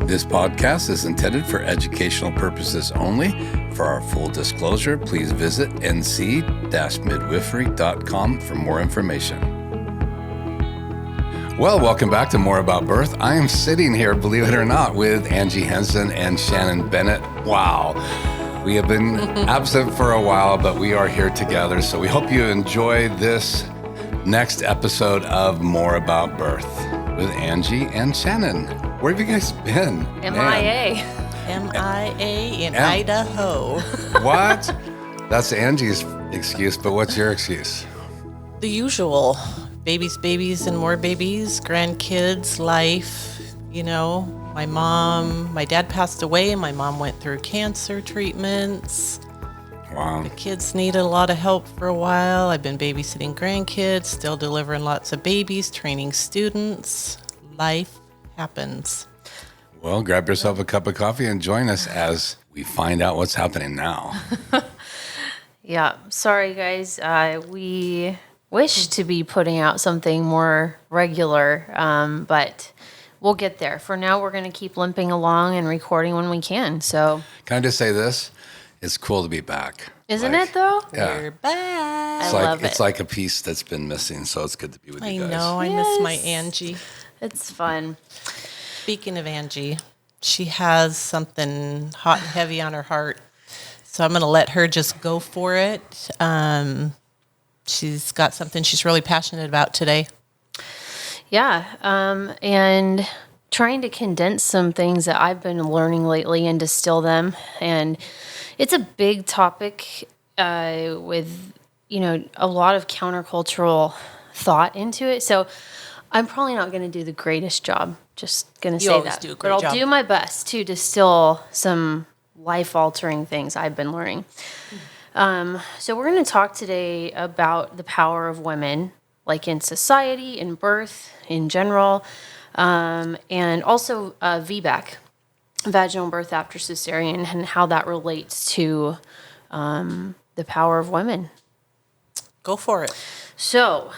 This podcast is intended for educational purposes only. For our full disclosure, please visit nc-midwifery.com for more information. Well, welcome back to More About Birth. I am sitting here, believe it or not, with Angie Henson and Shannon Bennett. Wow. We have been absent for a while, but we are here together. So we hope you enjoy this next episode of More About Birth with Angie and Shannon. Where have you guys been? MIA. MIA in Idaho. What? That's Angie's excuse, but what's your excuse? The usual. Babies, and more babies, grandkids, life. You know, my dad passed away. My mom went through cancer treatments. Wow. The kids needed a lot of help for a while. I've been babysitting grandkids, still delivering lots of babies, training students. Life happens. Well, grab yourself a cup of coffee and join us as we find out what's happening now. Yeah, sorry guys. We wish to be putting out something more regular, but we'll get there. For now, we're going to keep limping along and recording when we can. So, Can I just say this? It's cool to be back. Isn't it though? Yeah. We're back. It's I like love it's it. like a piece that's been missing, so it's good to be with I you guys. know. I miss my Angie. It's fun. Speaking of Angie, she has something hot and heavy on her heart. So I'm going to let her just go for it. She's got something she's really passionate about today. Yeah, and trying to condense some things that I've been learning lately and distill them. And it's a big topic with, a lot of countercultural thought into it. So I'm probably not going to do the greatest job. Just going to say always that. do a great But I'll job. do my best to distill some life-altering things I've been learning. So we're going to talk today about the power of women, like in society, in birth, in general, and also V-BAC, vaginal birth after cesarean, and how that relates to the power of women. Go for it. So,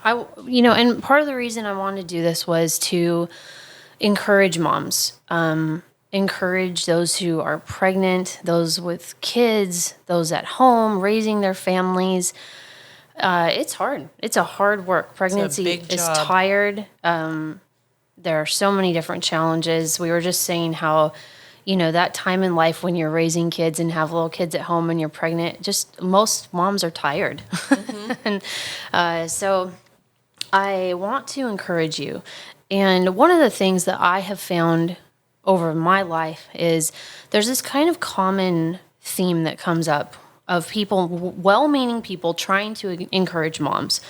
and part of the reason I wanted to do this was to encourage moms, encourage those who are pregnant, those with kids, those at home, raising their families. It's hard. It's a hard work. Pregnancy big is job. tired. There are so many different challenges. We were just saying how, that time in life when you're raising kids and have little kids at home and you're pregnant, just most moms are tired. And so I want to encourage you. And one of the things that I have found over my life is there's this kind of common theme that comes up of people, well-meaning people trying to encourage moms.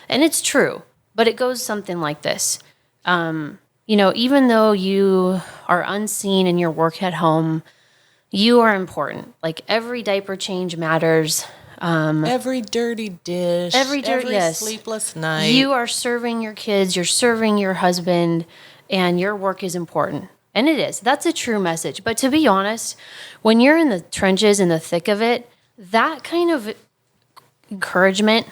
And it's true, but it goes something like this. Even though you are unseen in your work at home, you are important. Like every diaper change matters. Every dirty dish, every yes. sleepless night. You are serving your kids, you're serving your husband, and your work is important. And it is. That's a true message. But to be honest, when you're in the trenches, in the thick of it, that kind of encouragement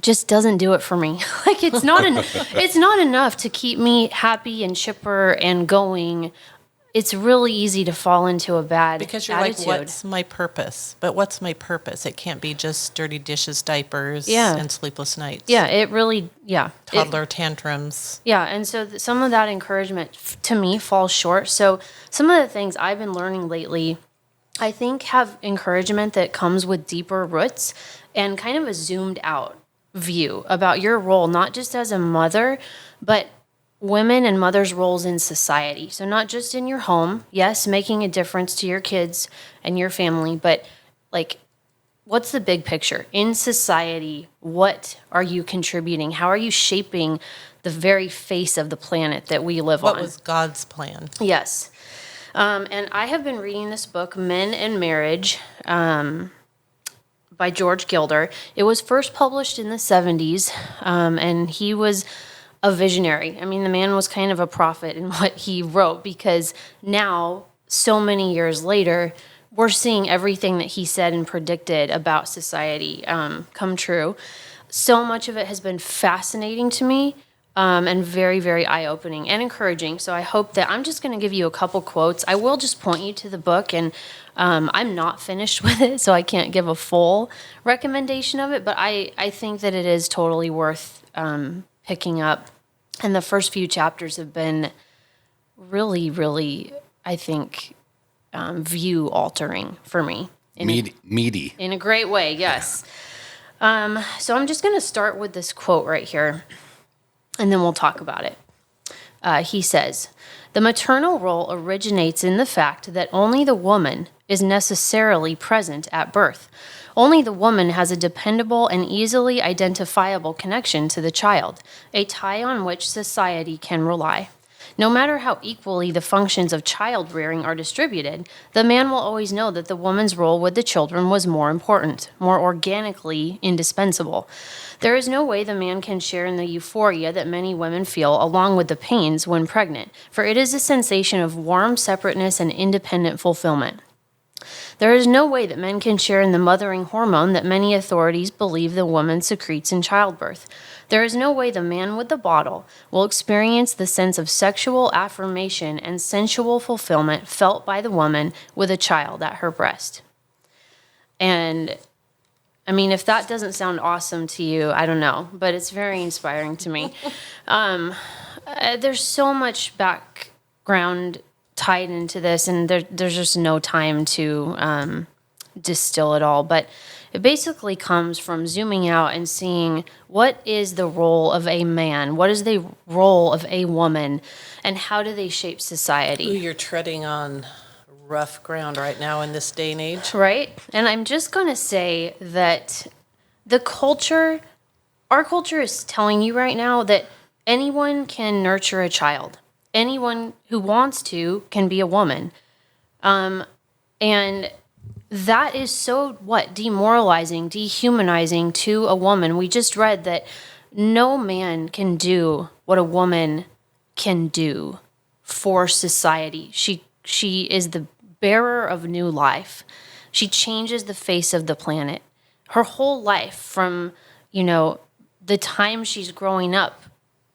just doesn't do it for me. Like it's not enough to keep me happy and chipper and going. It's really easy to fall into a bad because you're attitude. like, what's my purpose? But what's my purpose? It can't be just dirty dishes, diapers, Yeah. and sleepless nights. Yeah, it really, yeah. Toddler tantrums. Yeah, and so some of that encouragement to me falls short. So some of the things I've been learning lately, I think have encouragement that comes with deeper roots and kind of a zoomed out view about your role, not just as a mother, but women and mothers' roles in society. So not just in your home, yes, making a difference to your kids and your family, but like, what's the big picture? In society, what are you contributing? How are you shaping the very face of the planet that we live on? What was God's plan? Yes. And I have been reading this book, Men and Marriage, by George Gilder. It was first published in the 70s, and he was a visionary. I mean, the man was kind of a prophet in what he wrote, because now, so many years later, we're seeing everything that he said and predicted about society come true. So much of it has been fascinating to me. and very, very eye-opening and encouraging. So I hope that I'm just going to give you a couple quotes. I will just point you to the book, and I'm not finished with it, so I can't give a full recommendation of it, but I think that it is totally worth picking up. And the first few chapters have been really, really, I think, view-altering for me. Meaty. In a great way, yes. So I'm just going to start with this quote right here, and then we'll talk about it. He says, "The maternal role originates in the fact that only the woman is necessarily present at birth. Only the woman has a dependable and easily identifiable connection to the child, a tie on which society can rely. No matter how equally the functions of child rearing are distributed, the man will always know that the woman's role with the children was more important, more organically indispensable. There is no way the man can share in the euphoria that many women feel along with the pains when pregnant, for it is a sensation of warm separateness and independent fulfillment. There is no way that men can share in the mothering hormone that many authorities believe the woman secretes in childbirth. There is no way the man with the bottle will experience the sense of sexual affirmation and sensual fulfillment felt by the woman with a child at her breast." And I mean, if that doesn't sound awesome to you, I don't know, but it's very inspiring to me. There's so much background tied into this, and there's just no time to distill it all. But it basically comes from zooming out and seeing what is the role of a man, what is the role of a woman, and how do they shape society. Ooh, you're treading on rough ground right now in this day and age. Right? And I'm just going to say that our culture is telling you right now that anyone can nurture a child. Anyone who wants to can be a woman. And that is so, demoralizing, dehumanizing to a woman. We just read that no man can do what a woman can do for society. She is the bearer of new life. She changes the face of the planet. Her whole life from, the time she's growing up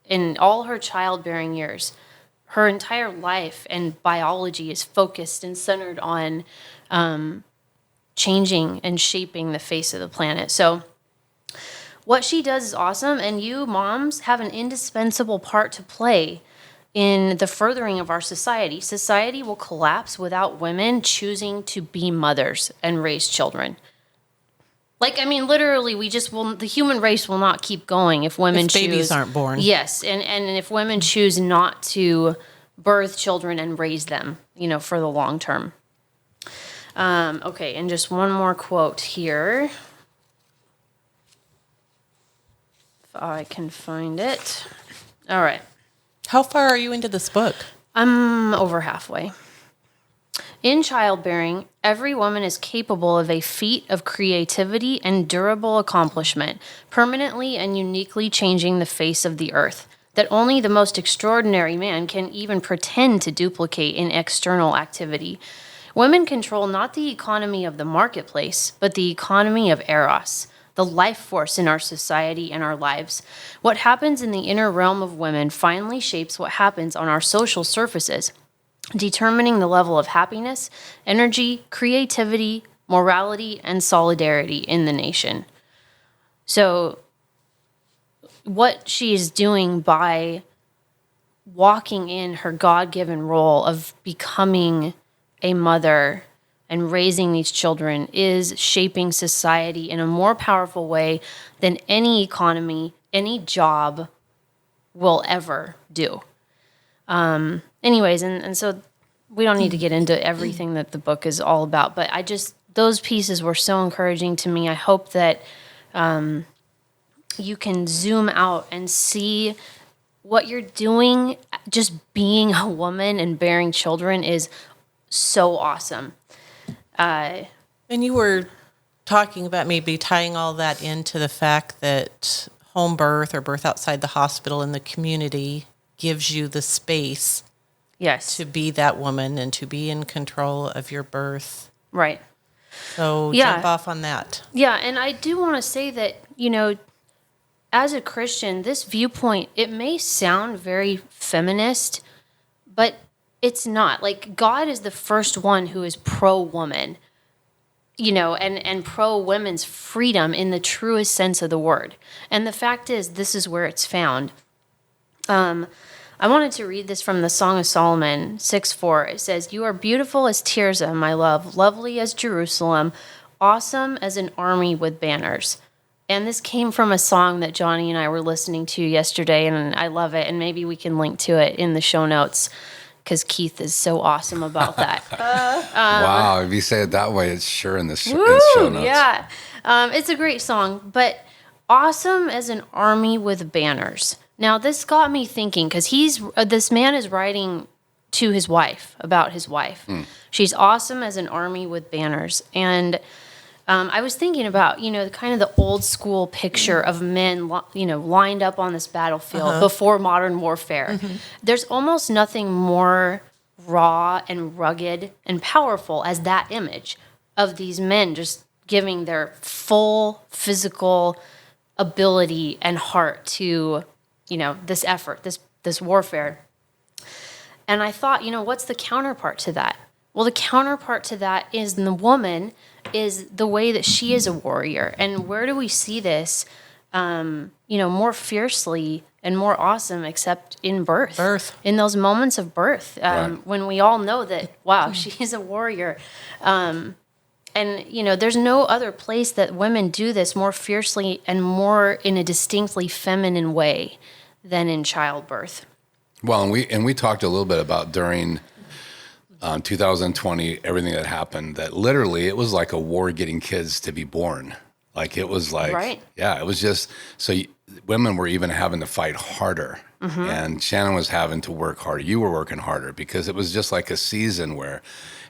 in all her childbearing years, her entire life and biology is focused and centered on changing and shaping the face of the planet. So what she does is awesome, and you moms have an indispensable part to play in the furthering of our society. Society will collapse without women choosing to be mothers and raise children. Literally, the human race will not keep going if women choose. Babies aren't born. Yes, and if women choose not to birth children and raise them, for the long term. Okay, and just one more quote here. If I can find it. All right. How far are you into this book? I'm over halfway. "In childbearing, every woman is capable of a feat of creativity and durable accomplishment, permanently and uniquely changing the face of the earth, that only the most extraordinary man can even pretend to duplicate in external activity. Women control not the economy of the marketplace, but the economy of Eros, the life force in our society and our lives. What happens in the inner realm of women finally shapes what happens on our social surfaces, determining the level of happiness, energy, creativity, morality, and solidarity in the nation." So what she is doing by walking in her God-given role of becoming a mother and raising these children is shaping society in a more powerful way than any economy, any job will ever do. Anyways, and so we don't need to get into everything that the book is all about, but those pieces were so encouraging to me. I hope that you can zoom out and see what you're doing. Just being a woman and bearing children is so awesome. And you were talking about maybe tying all that into the fact that home birth or birth outside the hospital in the community gives you the space, yes, to be that woman and to be in control of your birth. Right. So Yeah. jump off on that. Yeah, and I do want to say that, as a Christian, this viewpoint, it may sound very feminist, but it's not. Like, God is the first one who is pro-woman, and pro-women's freedom in the truest sense of the word. And the fact is, this is where it's found. I wanted to read this from the Song of Solomon 6:4. It says, "You are beautiful as Tirzah, my love, lovely as Jerusalem, awesome as an army with banners." And this came from a song that Johnny and I were listening to yesterday, and I love it. And maybe we can link to it in the show notes because Keith is so awesome about that. Wow, if you say it that way, it's sure in the show notes. Yeah. It's a great song, but awesome as an army with banners. Now, this got me thinking because this man is writing to his wife about his wife. She's awesome as an army with banners. And I was thinking about, kind of the old school picture of men, lined up on this battlefield before modern warfare. There's almost nothing more raw and rugged and powerful as that image of these men just giving their full physical ability and heart to, this effort, this warfare. And I thought, what's the counterpart to that? Well, the counterpart to that is the woman is the way that she is a warrior. And where do we see this, more fiercely and more awesome except in birth. In those moments of birth, when we all know that, wow, she's a warrior. And, there's no other place that women do this more fiercely and more in a distinctly feminine way than in childbirth. Well, and we talked a little bit about during 2020, everything that happened, that literally it was like a war getting kids to be born. Like it was like, right. Yeah, it was just, women were even having to fight harder. And Shannon was having to work harder. You were working harder because it was just like a season where,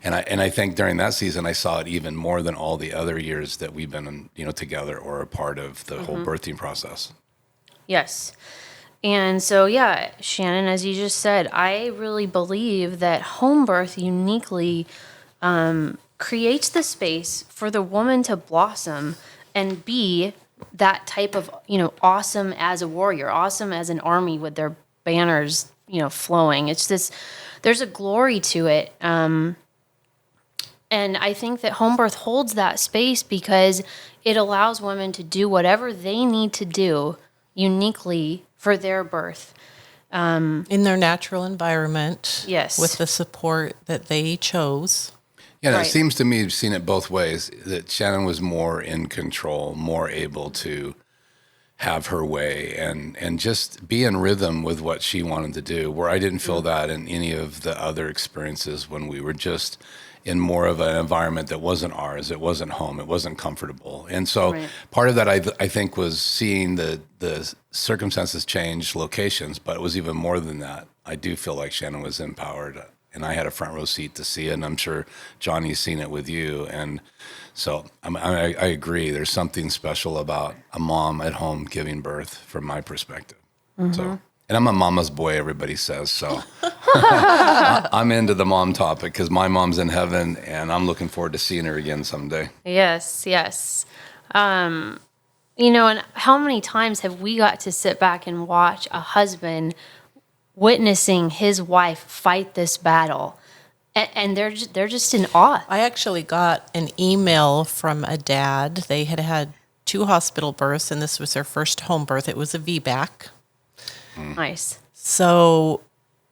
and I think during that season, I saw it even more than all the other years that we've been, together or a part of the whole birthing process. Yes. And so, yeah, Shannon, as you just said, I really believe that home birth uniquely creates the space for the woman to blossom and be that type of, awesome as a warrior, awesome as an army with their banners, flowing. It's this, there's a glory to it. And I think that home birth holds that space because it allows women to do whatever they need to do uniquely for their birth. In their natural environment. Yes. With the support that they chose. Yeah, Right. It seems to me, I've seen it both ways, that Shannon was more in control, more able to have her way and just be in rhythm with what she wanted to do, where I didn't feel that in any of the other experiences when we were just in more of an environment that wasn't ours. It wasn't home. It wasn't comfortable. And so Right. part of that, I think, was seeing the circumstances change locations, but it was even more than that. I do feel like Shannon was empowered, and I had a front row seat to see it, and I'm sure Johnny's seen it with you. And so I agree. There's something special about a mom at home giving birth from my perspective. So, and I'm a mama's boy, everybody says, so I'm into the mom topic because my mom's in heaven, and I'm looking forward to seeing her again someday. Yes. And how many times have we got to sit back and watch a husband witnessing his wife fight this battle, and they're just in awe. I actually got an email from a dad. They had had 2 hospital births, and this was their first home birth. It was a V-BAC. Nice. So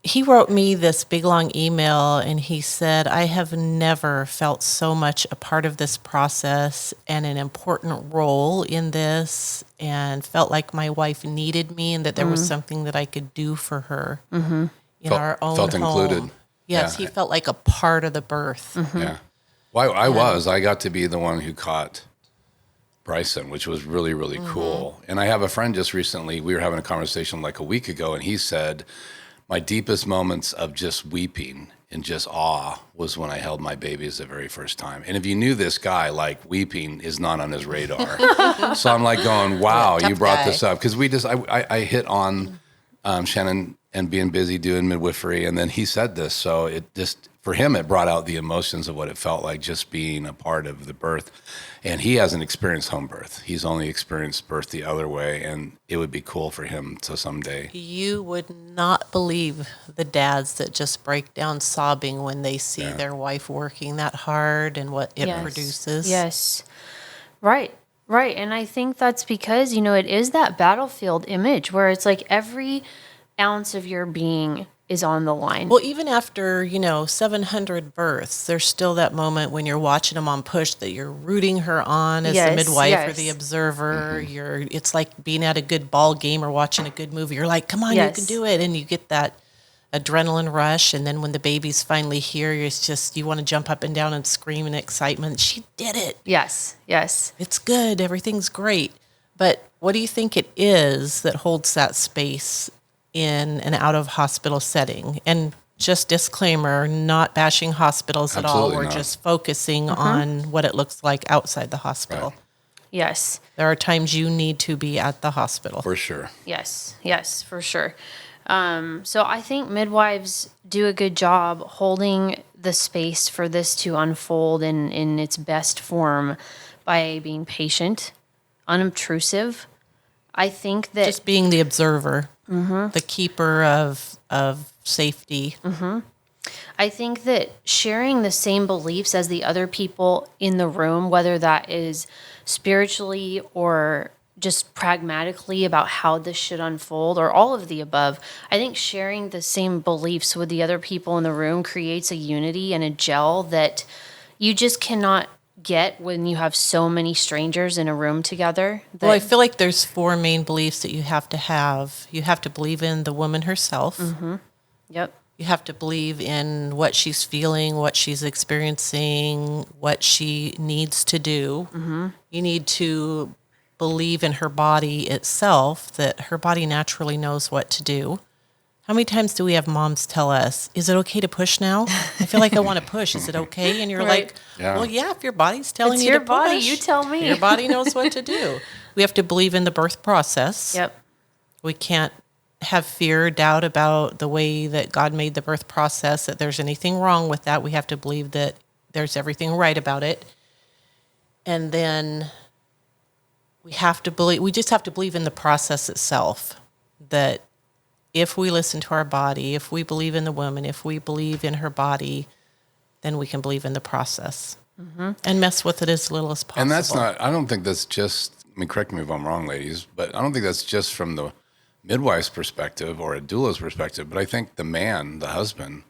he wrote me this big, long email, and he said, I have never felt so much a part of this process and an important role in this, and felt like my wife needed me and that there was something that I could do for her in our own felt home. included. Yes, Yeah. he felt like a part of the birth. Yeah. Well, I got to be the one who caught Bryson, which was really, really cool. And I have a friend just recently, we were having a conversation like a week ago, and he said, my deepest moments of just weeping and just awe was when I held my babies the very first time. And if you knew this guy, like, weeping is not on his radar. So I'm like going, wow, Tough you brought guy. this up. Because I hit on Shannon and being busy doing midwifery. And then he said this. So it just, for him, it brought out the emotions of what it felt like just being a part of the birth. And he hasn't experienced home birth. He's only experienced birth the other way. And it would be cool for him to someday. You would not believe the dads that just break down sobbing when they see their wife working that hard and what it produces. Yes. Right. Right. And I think that's because, it is that battlefield image where it's like every ounce of your being is on the line. Well, even after, 700 births, there's still that moment when you're watching a mom push that you're rooting her on as the midwife or the observer. It's like being at a good ball game or watching a good movie. You're like, come on, you can do it. And you get that adrenaline rush. And then when the baby's finally here, it's just, you want to jump up and down and scream in excitement. She did it. Yes. Yes. It's good. Everything's great. But what do you think it is that holds that space in an out-of-hospital setting? And just disclaimer, not bashing hospitals at all. We're just focusing on what it looks like outside the hospital. Right. Yes. There are times you need to be at the hospital. For sure. Yes. Yes, for sure. So I think midwives do a good job holding the space for this to unfold in its best form by being patient, unobtrusive. I think that Just being the observer, the keeper of safety. I think that sharing the same beliefs as the other people in the room, whether that is spiritually or just pragmatically about how this should unfold or all of the above, I think sharing the same beliefs with the other people in the room creates a unity and a gel that you just cannot get when you have so many strangers in a room together. Well, I feel like there's 4 main beliefs that you have to have. You have to believe in the woman herself. Yep. You have to believe in what she's feeling, what she's experiencing, what she needs to do. You need to believe in her body itself, that her body naturally knows what to do. How many times do we have moms tell us, is it okay to push now? I feel like I want to push. Is it okay? And you're like, well, yeah, if your body's telling It's you your to body, push, you tell me. Your body knows what to do. We have to believe in the birth process. Yep. We can't have fear, doubt about the way that God made the birth process, that there's anything wrong with that. We have to believe that there's everything right about it. And then we just have to believe in the process itself, that if we listen to our body, if we believe in the woman, if we believe in her body, then we can believe in the process and mess with it as little as possible. And that's not, I don't think that's just, correct me if I'm wrong, ladies, but I don't think that's just from the midwife's perspective or a doula's perspective, but I think the man, the husband,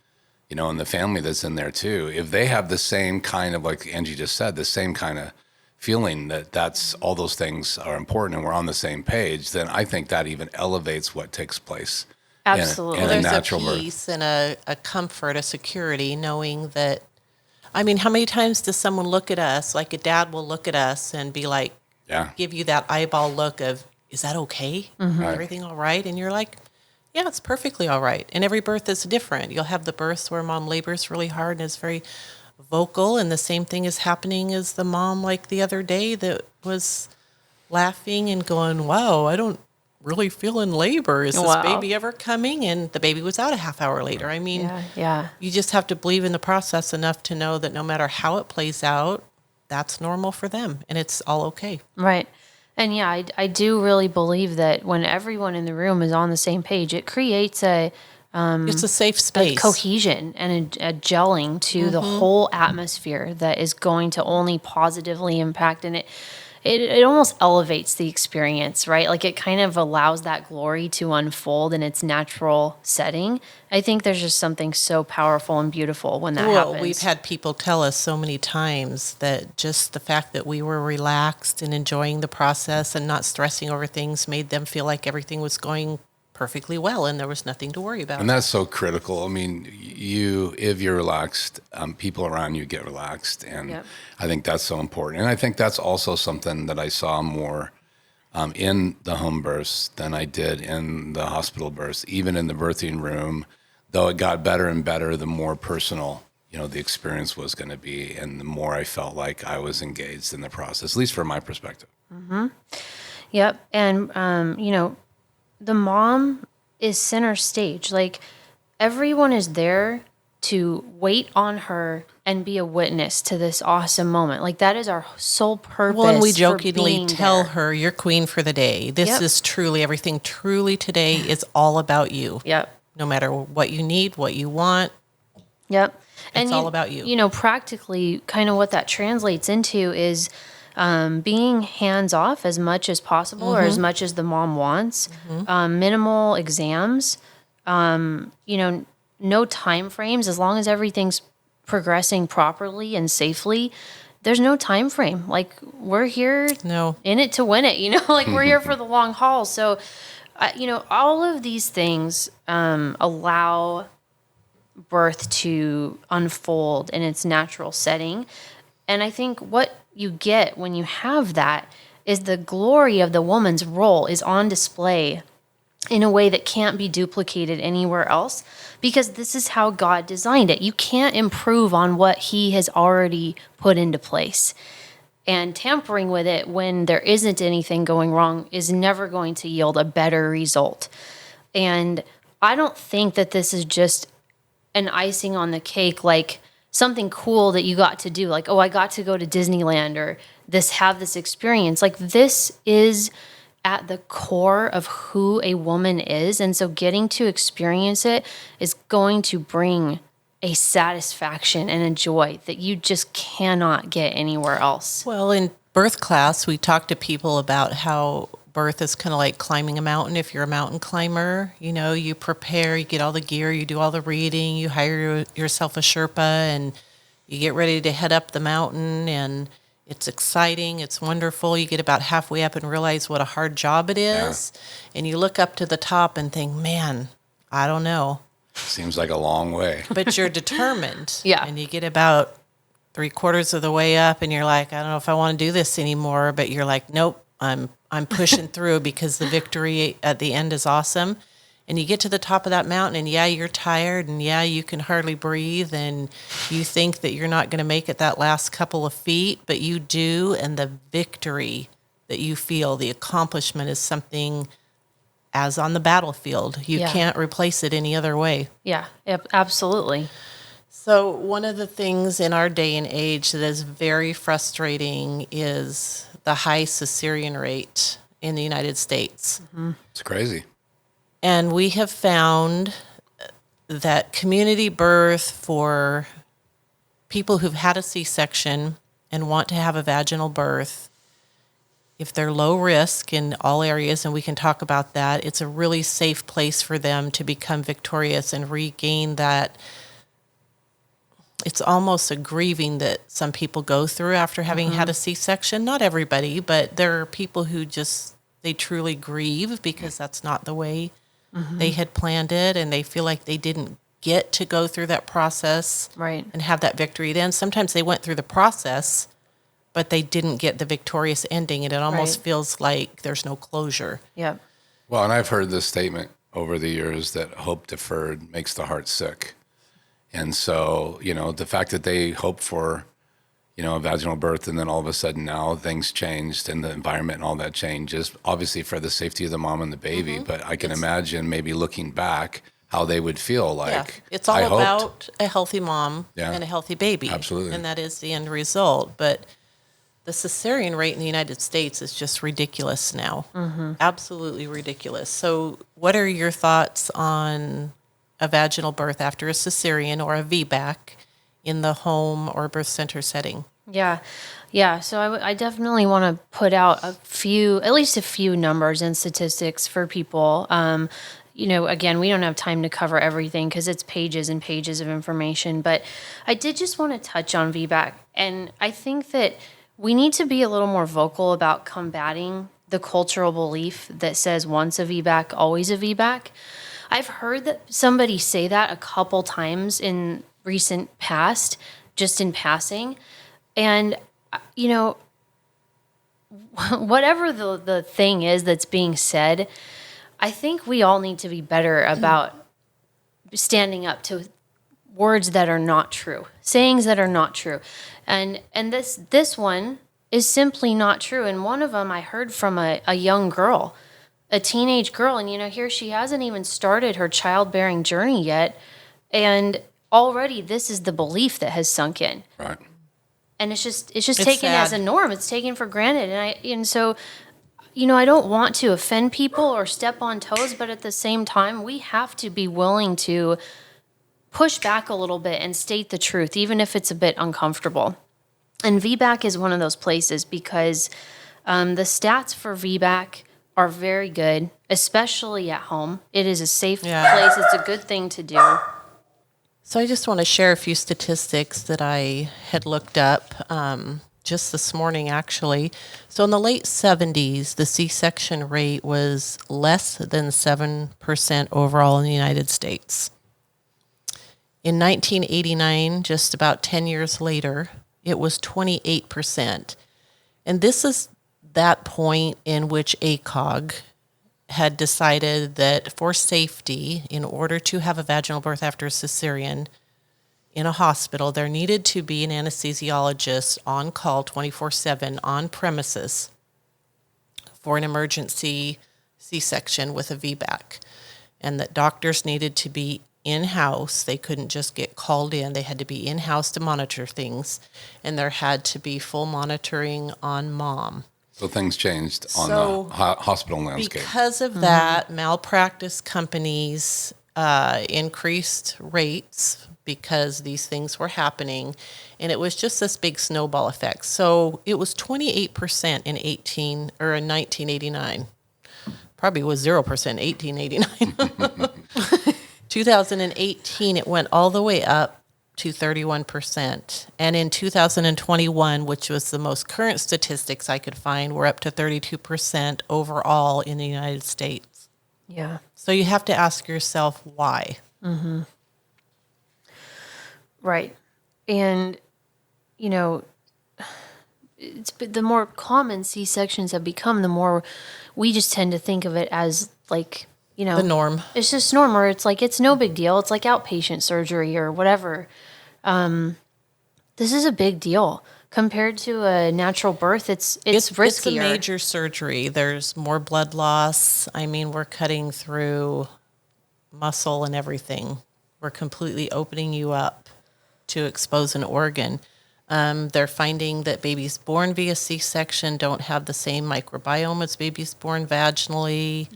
and the family that's in there too, if they have the same kind of, like Angie just said, the same kind of feeling that's all those things are important and we're on the same page, then I think that even elevates what takes place. Absolutely. In a There's natural a birth. peace and a comfort, a security, knowing that, how many times does someone look at us, like a dad will look at us and be like, give you that eyeball look of, is that okay? Everything all right? And you're like, yeah, it's perfectly all right. And every birth is different. You'll have the births where mom labors really hard and is very vocal, and the same thing is happening as the mom like the other day that was laughing and going, wow, I don't really feel in labor. Is this baby ever coming? And the baby was out a half hour later. You just have to believe in the process enough to know that no matter how it plays out, that's normal for them and it's all okay. Right. And I do really believe that when everyone in the room is on the same page, it creates it's a safe space, cohesion and a gelling to the whole atmosphere that is going to only positively impact. And it almost elevates the experience, right? Like it kind of allows that glory to unfold in its natural setting. I think there's just something so powerful and beautiful when that happens. We've had people tell us so many times that just the fact that we were relaxed and enjoying the process and not stressing over things made them feel like everything was going perfectly well and there was nothing to worry about. And that's so critical. If you're relaxed, people around you get relaxed. And I think that's so important. And I think that's also something that I saw more in the home births than I did in the hospital births, even in the birthing room. Though it got better and better, the more personal, the experience was going to be. And the more I felt like I was engaged in the process, at least from my perspective. Yep. And, the mom is center stage. Like, everyone is there to wait on her and be a witness to this awesome moment. Like, that is our sole purpose. Well, and we for jokingly being tell there. her, "You're queen for the day. This Yep. is truly everything. Truly today is all about you. Yep. No matter what you need, what you want, Yep. it's all about you." You know, practically, kind of what that translates into is being hands off as much as possible, or as much as the mom wants. Minimal exams. You know, no time frames, as long as everything's progressing properly and safely. There's no time frame. Like, we're here No. in it to win it, you know, like, we're here for the long haul. So, you know, all of these things allow birth to unfold in its natural setting. And I think what you get when you have that is the glory of the woman's role is on display in a way that can't be duplicated anywhere else, because this is how God designed it. You can't improve on what he has already put into place. And tampering with it when there isn't anything going wrong is never going to yield a better result. And I don't think that this is just an icing on the cake, like something cool that you got to do. Like, oh, I got to go to Disneyland, or have this experience. Like, this is at the core of who a woman is. And so getting to experience it is going to bring a satisfaction and a joy that you just cannot get anywhere else. Well, in birth class, we talk to people about how birth is kind of like climbing a mountain. If you're a mountain climber, you know, you prepare, you get all the gear, you do all the reading, you hire yourself a Sherpa, and you get ready to head up the mountain, and it's exciting, it's wonderful. You get about halfway up and realize what a hard job it is. And you look up to the top and think, man, I don't know. Seems like a long way. But you're determined. Yeah. And you get about 3/4 of the way up and you're like, I don't know if I want to do this anymore. But you're like, nope, I'm pushing through, because the victory at the end is awesome. And you get to the top of that mountain, and yeah, you're tired, and yeah, you can hardly breathe, and you think that you're not going to make it that last couple of feet, but you do. And the victory that you feel, the accomplishment, is something as on the battlefield. You Yeah. can't replace it any other way. Yeah, absolutely. So one of the things in our day and age that is very frustrating is the high cesarean rate in the United States. It's crazy. And we have found that community birth for people who've had a C-section and want to have a vaginal birth, if they're low risk in all areas, and we can talk about that, it's a really safe place for them to become victorious and regain that. It's almost a grieving that some people go through after having had a C-section. Not everybody, but there are people who just, they truly grieve because that's not the way they had planned it, and they feel like they didn't get to go through that process Right. and have that victory. Then sometimes they went through the process, but they didn't get the victorious ending, and it almost Right. feels like there's no closure. Yep. Well, and I've heard this statement over the years that hope deferred makes the heart sick. And so, you know, the fact that they hoped for, you know, a vaginal birth, and then all of a sudden now things changed and the environment and all that changes, obviously for the safety of the mom and the baby. But I can imagine maybe looking back how they would feel like. Yeah, it's all I hoped. about a healthy mom Yeah. and a healthy baby. Absolutely. And that is the end result. But the cesarean rate in the United States is just ridiculous now. Absolutely ridiculous. So what are your thoughts on a vaginal birth after a cesarean or a V-BAC in the home or birth center setting? Yeah. Yeah. So I definitely want to put out at least a few numbers and statistics for people. You know, again, we don't have time to cover everything because it's pages and pages of information, but I did just want to touch on V-BAC. And I think that we need to be a little more vocal about combating the cultural belief that says once a V-BAC, always a V-BAC. I've heard that somebody say that a couple times in recent past, just in passing. And, you know, whatever the thing is that's being said, I think we all need to be better about standing up to words that are not true, sayings that are not true. And this one is simply not true. And one of them I heard from a young girl. a teenage girl, and here she hasn't even started her childbearing journey yet, and already this is the belief that has sunk in. Right. And it's just It's taken as a sad. norm. It's taken for granted. And so, I don't want to offend people or step on toes, but at the same time, we have to be willing to push back a little bit and state the truth, even if it's a bit uncomfortable. And V-BAC is one of those places because the stats for V-BAC are very good, especially at home. It is a safe place. It's a good thing to do. So I just want to share a few statistics that I had looked up just this morning, actually. So in the late 70s, the C-section rate was less than 7% overall in the United States. In 1989, just about 10 years later, it was 28%. And this is that point in which ACOG had decided that for safety, in order to have a vaginal birth after a cesarean in a hospital, there needed to be an anesthesiologist on call 24/7 on premises for an emergency C-section with a V-BAC, and that doctors needed to be in-house. They couldn't just get called in. They had to be in-house to monitor things, and there had to be full monitoring on mom. So things changed on So, the hospital landscape. Because of that, malpractice companies increased rates because these things were happening, and it was just this big snowball effect. So it was 28% in 1989. Probably was 0% in 1889. 2018, it went all the way up to 31%. And in 2021, which was the most current statistics I could find, we're up to 32% overall in the United States. Yeah. So you have to ask yourself why. Right. And, the more common C-sections have become, the more we just tend to think of it as like, The norm. it's just normal. Or it's like, it's no big deal. It's like outpatient surgery or whatever. This is a big deal compared to a natural birth. It's riskier. It's a major surgery. There's more blood loss. I mean, we're cutting through muscle and everything. We're completely opening you up to expose an organ. They're finding that babies born via C-section don't have the same microbiome as babies born vaginally.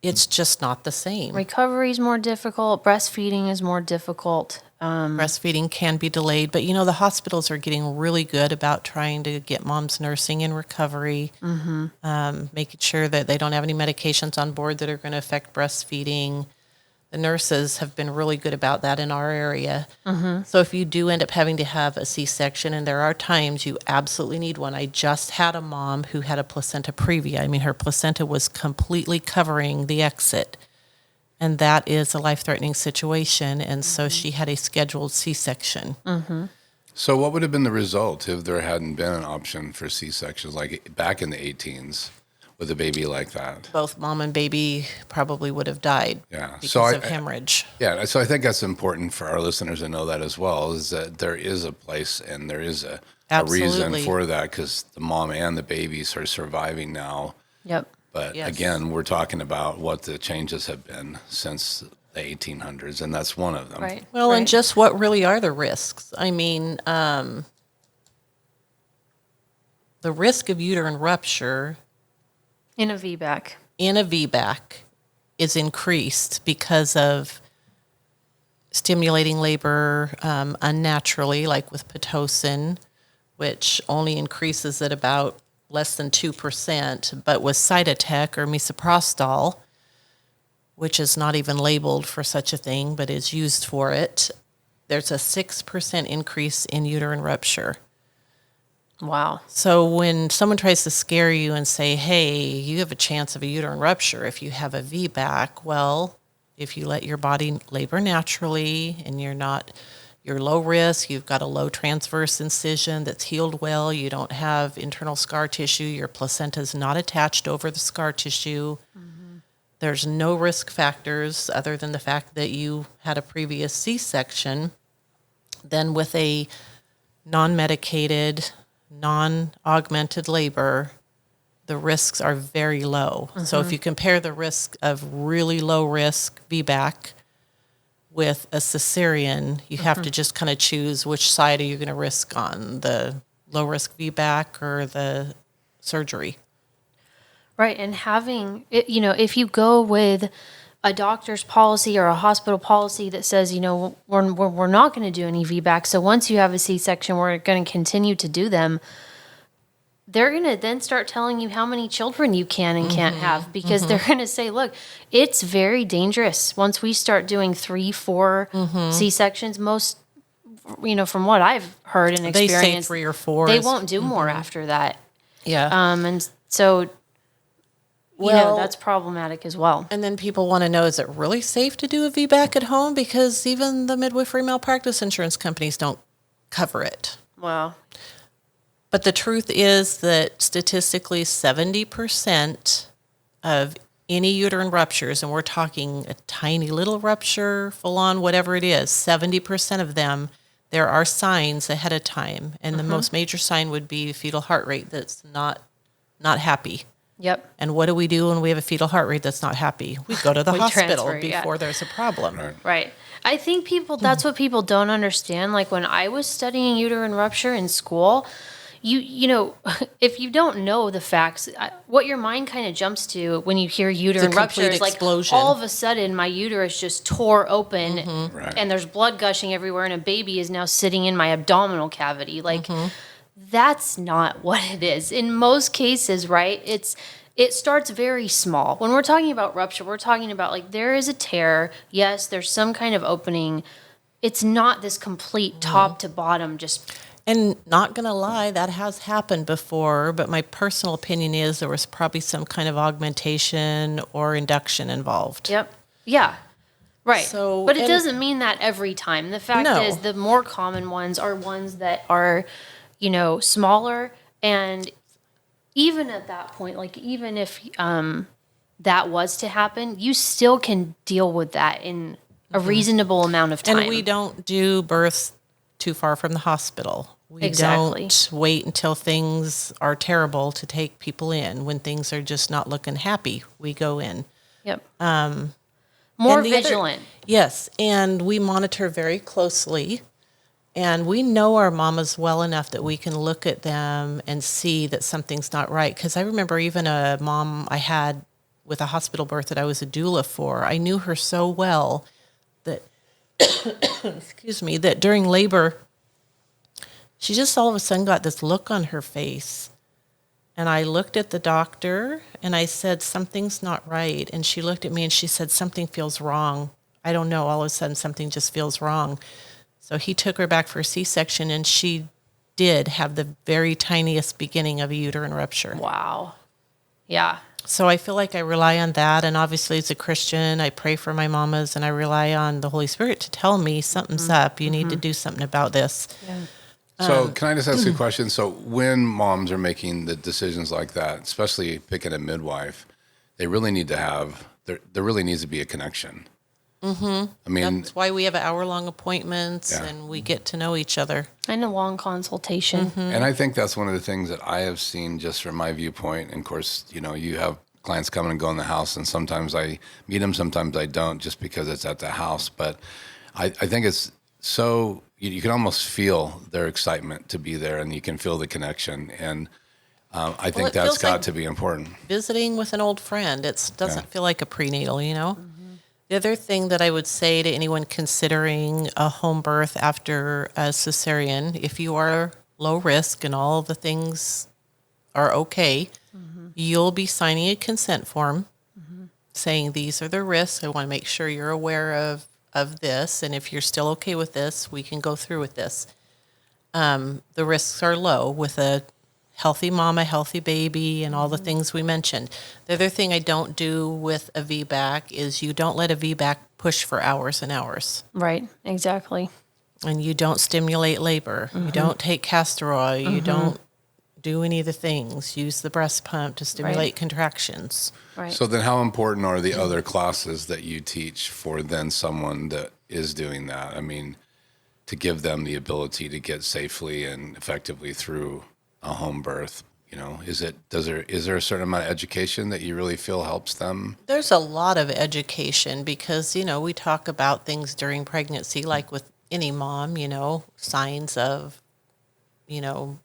It's just not the same. Recovery is more difficult. Breastfeeding is more difficult. Breastfeeding can be delayed, but the hospitals are getting really good about trying to get moms nursing in recovery, making sure that they don't have any medications on board that are going to affect breastfeeding. The nurses have been really good about that in our area. So if you do end up having to have a C-section, and there are times you absolutely need one. I just had a mom who had a placenta previa. I mean, her placenta was completely covering the exit. And that is a life-threatening situation, and so she had a scheduled C-section. So what would have been the result if there hadn't been an option for C-sections like back in the 18s with a baby like that? Both mom and baby probably would have died because of hemorrhage. Yeah, so I think that's important for our listeners to know that as well, is that there is a place and there is a reason Absolutely. for that, because the mom and the babies are surviving now. Yep. But Yes. again, we're talking about what the changes have been since the 1800s, and that's one of them. Right. Well, right. and just what really are the risks? I mean, the risk of uterine rupture In a V-BAC. in a V-BAC is increased because of stimulating labor unnaturally, like with Pitocin, which only increases at about less than 2%, but with Cytotec or misoprostol, which is not even labeled for such a thing, but is used for it, there's a 6% increase in uterine rupture. Wow. So when someone tries to scare you and say, hey, you have a chance of a uterine rupture if you have a V-BAC, well, if you let your body labor naturally and you're low risk, you've got a low transverse incision that's healed well, you don't have internal scar tissue, your placenta is not attached over the scar tissue, there's no risk factors other than the fact that you had a previous C-section, then with a non-medicated, non-augmented labor, the risks are very low. So if you compare the risk of really low risk VBAC with a cesarean, you have to just kind of choose which side are you going to risk on, the low risk VBAC or the surgery. Right. And having, if you go with a doctor's policy or a hospital policy that says, we're not going to do any VBAC. So once you have a C-section, we're going to continue to do them. They're going to then start telling you how many children you can and can't have, because they're going to say, look, it's very dangerous. Once we start doing 3, 4 C-sections, most, from what I've heard and They experienced, say 3 or 4. they won't do more after that. Yeah. And so, that's problematic as well. And then people want to know, is it really safe to do a VBAC at home? Because even the midwifery malpractice insurance companies don't cover it. Wow. But the truth is that statistically 70% of any uterine ruptures, and we're talking a tiny little rupture, full on, whatever it is, 70% of them, there are signs ahead of time. And the most major sign would be fetal heart rate that's not happy. Yep. And what do we do when we have a fetal heart rate that's not happy? We go to the hospital transfer, before there's a problem. Right. I think that's what people don't understand. Like when I was studying uterine rupture in school, if you don't know the facts, what your mind kind of jumps to when you hear uterine rupture is like, explosion. all of a sudden my uterus just tore open Right. and there's blood gushing everywhere and a baby is now sitting in my abdominal cavity. Like that's not what it is. In most cases, right? It starts very small. When we're talking about rupture, we're talking about like there is a tear. Yes, there's some kind of opening. It's not this complete top to bottom just. And not going to lie, that has happened before, but my personal opinion is there was probably some kind of augmentation or induction involved. Yep. Yeah. Right. So, but it and- doesn't mean that every time. The fact No. is the more common ones are ones that are, smaller, and even at that point, like even if that was to happen, you still can deal with that in a reasonable amount of time. And we don't do births too far from the hospital. We Exactly. don't wait until things are terrible to take people in. When things are just not looking happy, we go in. Yep. More And the other- vigilant. Yes, and we monitor very closely. And we know our mamas well enough that we can look at them and see that something's not right. Because I remember even a mom I had with a hospital birth that I was a doula for, I knew her so well that, excuse me, that during labor, she just all of a sudden got this look on her face. And I looked at the doctor and I said, something's not right. And she looked at me and she said, something feels wrong. I don't know. All of a sudden, something just feels wrong. So he took her back for a C-section, and she did have the very tiniest beginning of a uterine rupture. Wow. Yeah. So I feel like I rely on that. And obviously, as a Christian, I pray for my mamas, and I rely on the Holy Spirit to tell me something's up. You need to do something about this. Yeah. So can I just ask you a question? So when moms are making the decisions like that, especially picking a midwife, they really need to have, there really needs to be a connection. I mean, That's why we have hour-long appointments, Yeah. and we get to know each other. And a long consultation. and I think that's one of the things that I have seen just from my viewpoint. And of course, you have clients come and go in the house, and sometimes I meet them, sometimes I don't, just because it's at the house. But I think it's so, you can almost feel their excitement to be there, and you can feel the connection. And I think it that's feels got like to be important. Visiting with an old friend, it doesn't feel like a prenatal, The other thing that I would say to anyone considering a home birth after a cesarean, if you are low risk and all the things are okay, you'll be signing a consent form saying these are the risks. I want to make sure you're aware of this. And if you're still okay with this, we can go through with this. The risks are low with a healthy mama, healthy baby, and all the things we mentioned. The other thing I don't do with a V-BAC is you don't let a V-BAC push for hours and hours. Right. Exactly. And you don't stimulate labor. You don't take castor oil. You don't do any of the things. Use the breast pump to stimulate contractions. Right. So then how important are the other classes that you teach for then someone that is doing that? I mean, to give them the ability to get safely and effectively through a home birth, Is there a certain amount of education that you really feel helps them? There's a lot of education because, we talk about things during pregnancy, like with any mom, signs of,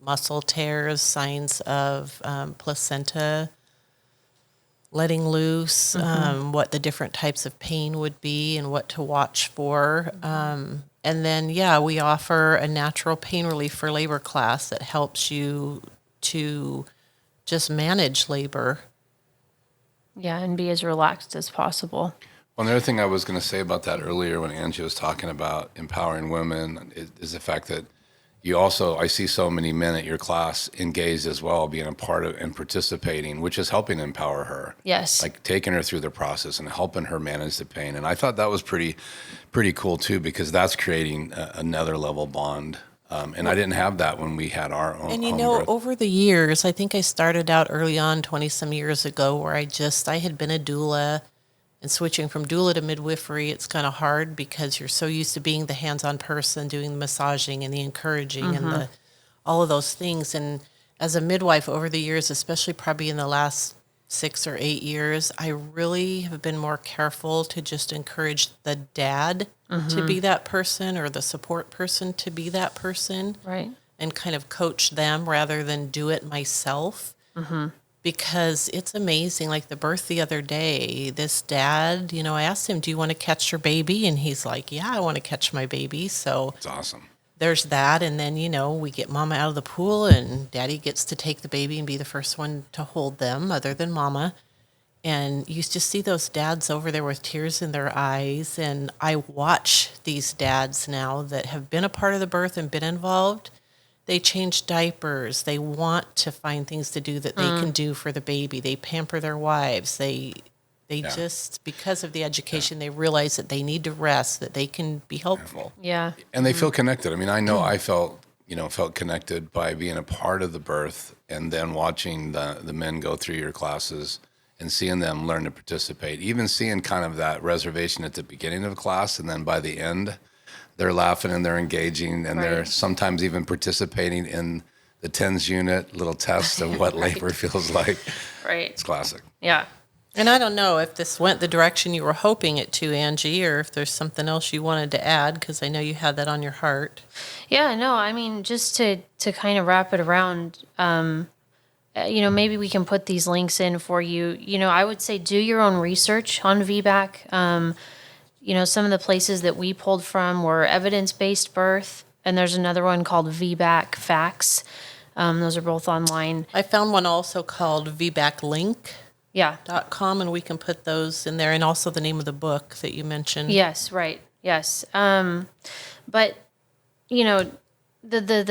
muscle tears, signs of placenta letting loose, what the different types of pain would be and what to watch for. And then, we offer a natural pain relief for labor class that helps you to just manage labor. Yeah, and be as relaxed as possible. Well, another thing I was going to say about that earlier when Angie was talking about empowering women is the fact that I see so many men at your class engaged as well, being a part of and participating, which is helping empower her. Yes. Like taking her through the process and helping her manage the pain. And I thought that was pretty cool too, because that's creating another level bond. And I didn't have that when we had our own. And birth. over the years, I think I started out early on, 20 some years ago, where I had been a doula, and switching from doula to midwifery, it's kind of hard because you're so used to being the hands-on person, doing the massaging and the encouraging and all of those things. And as a midwife over the years, especially probably in the last 6 or 8 years, I really have been more careful to just encourage the dad to be that person or the support person to be that person. Right. And kind of coach them rather than do it myself. Because it's amazing. Like the birth the other day, this dad, I asked him, do you want to catch your baby? And he's like, yeah, I want to catch my baby. So It's awesome. there's that. And then, we get mama out of the pool and daddy gets to take the baby and be the first one to hold them other than mama. And you just see those dads over there with tears in their eyes. And I watch these dads now that have been a part of the birth and been involved. They change diapers. They want to find things to do that they can do for the baby. They pamper their wives. They just, because of the education, they realize that they need to rest, that they can be helpful. Yeah. And they feel connected. I mean, I know I felt connected by being a part of the birth and then watching the men go through your classes and seeing them learn to participate, even seeing kind of that reservation at the beginning of class. And then by the end, they're laughing and they're engaging and they're sometimes even participating in the TENS unit, little test of what labor feels like. Right. It's classic. Yeah. And I don't know if this went the direction you were hoping it to, Angie, or if there's something else you wanted to add, because I know you had that on your heart. Yeah, no, I mean, just to kind of wrap it around, maybe we can put these links in for you. I would say do your own research on V-BAC. Some of the places that we pulled from were evidence-based birth, and there's another one called V-BAC Facts. Those are both online. I found one also called VBAClink.com, Yeah. and we can put those in there, and also the name of the book that you mentioned. Yes, right. Yes. But, the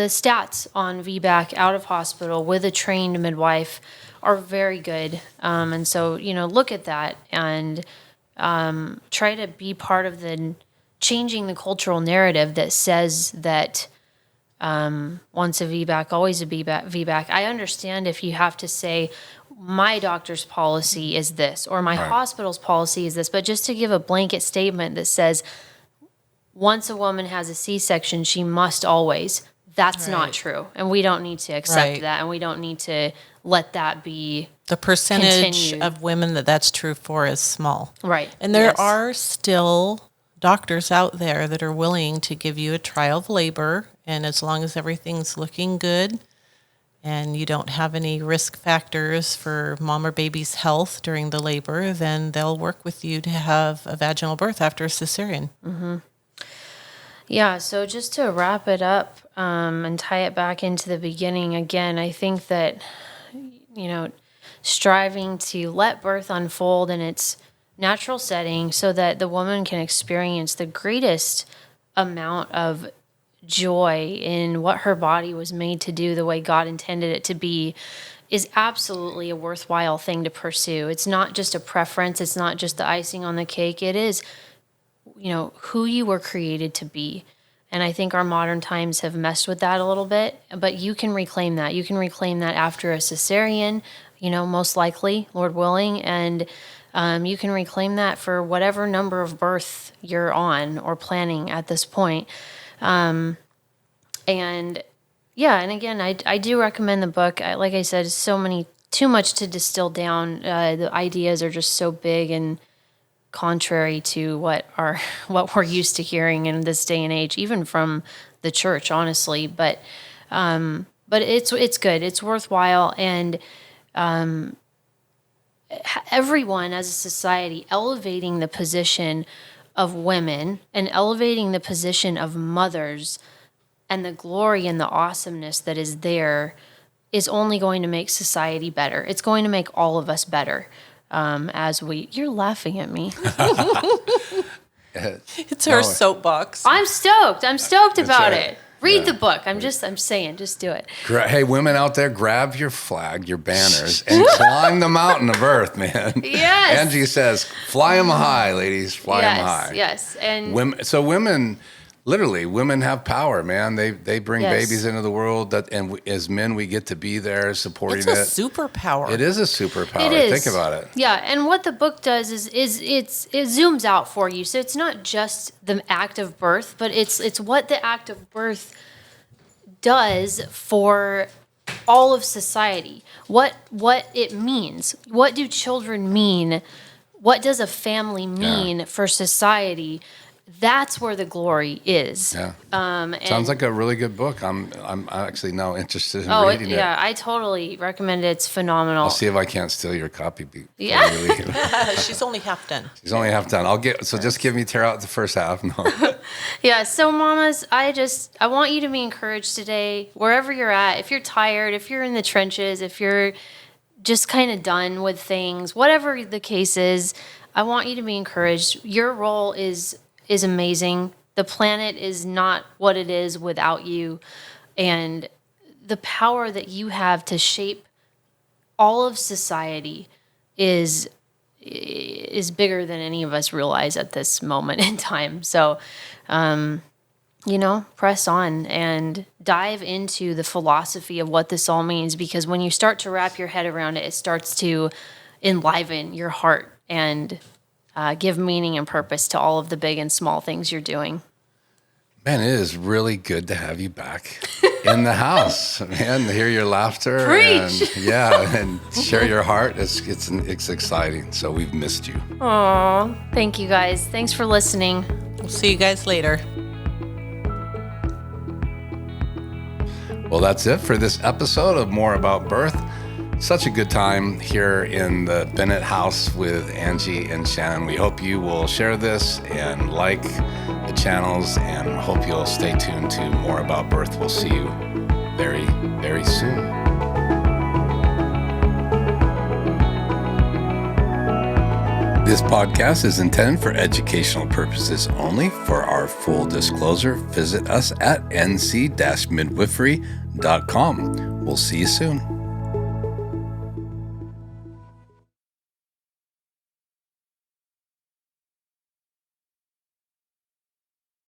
stats on V-BAC out of hospital with a trained midwife are very good. And so, look at that and try to be part of the changing the cultural narrative that says that once a V-BAC, always a V-BAC. I understand if you have to say, my doctor's policy is this, or my hospital's policy is this, but just to give a blanket statement that says, once a woman has a C-section, she must always. That's not true. And we don't need to accept that, and we don't need to let that be the percentage continued. of women that's true for is small. Right. And there are still doctors out there that are willing to give you a trial of labor, and as long as everything's looking good and you don't have any risk factors for mom or baby's health during the labor, then they'll work with you to have a vaginal birth after a cesarean. Mm-hmm. Yeah, so just to wrap it up and tie it back into the beginning again, I think that, striving to let birth unfold in its natural setting so that the woman can experience the greatest amount of joy in what her body was made to do the way God intended it to be is absolutely a worthwhile thing to pursue. It's not just a preference. It's not just the icing on the cake. It is, who you were created to be. And I think our modern times have messed with that a little bit, but you can reclaim that. You can reclaim that after a cesarean, most likely, Lord willing, and you can reclaim that for whatever number of birth you're on or planning at this point. And Yeah, and again, I do recommend the book. Like I said, too much to distill down. The ideas are just so big and contrary to what we're used to hearing in this day and age, even from the church, honestly. But it's good. It's worthwhile, and everyone as a society elevating the position of women and elevating the position of mothers and the glory and the awesomeness that is there is only going to make society better. It's going to make all of us better. You're laughing at me. It's her soapbox. I'm stoked about right. it. Read the book. I'm saying, just do it. Hey, women out there, grab your flag, your banners, and climb the mountain of earth, man. Yes. Angie says, fly them high, ladies, fly them high. Yes, and women, literally, women have power, man. They bring Yes. babies into the world, as men, we get to be there supporting It's it. a superpower. It is a superpower. It is. Think about it. Yeah, and what the book does is it zooms out for you. So it's not just the act of birth, but it's what the act of birth does for all of society. What it means. What do children mean? What does a family mean for society? That's where the glory is. Yeah. And Sounds like a really good book. I'm actually now interested in reading it. yeah, I totally recommend it. It's phenomenal. I'll see if I can't steal your copy before Yeah. we leave. She's only half done. She's only half done. Just give me tear out the first half. No. Yeah, so mamas, I want you to be encouraged today, wherever you're at. If you're tired, if you're in the trenches, if you're just kind of done with things, whatever the case is, I want you to be encouraged. Your role is amazing. The planet is not what it is without you. And the power that you have to shape all of society is bigger than any of us realize at this moment in time. So, press on and dive into the philosophy of what this all means, because when you start to wrap your head around it, it starts to enliven your heart and give meaning and purpose to all of the big and small things you're doing. Man, it is really good to have you back in the house, man. To hear your laughter, Preach! and share your heart. It's exciting. So we've missed you. Aw, thank you guys. Thanks for listening. We'll see you guys later. Well, that's it for this episode of More About Birth. Such a good time here in the Bennett house with Angie and Shannon. We hope you will share this and like the channels, and hope you'll stay tuned to More About Birth. We'll see you very, very soon. This podcast is intended for educational purposes only. For our full disclosure, visit us at nc-midwifery.com. We'll see you soon.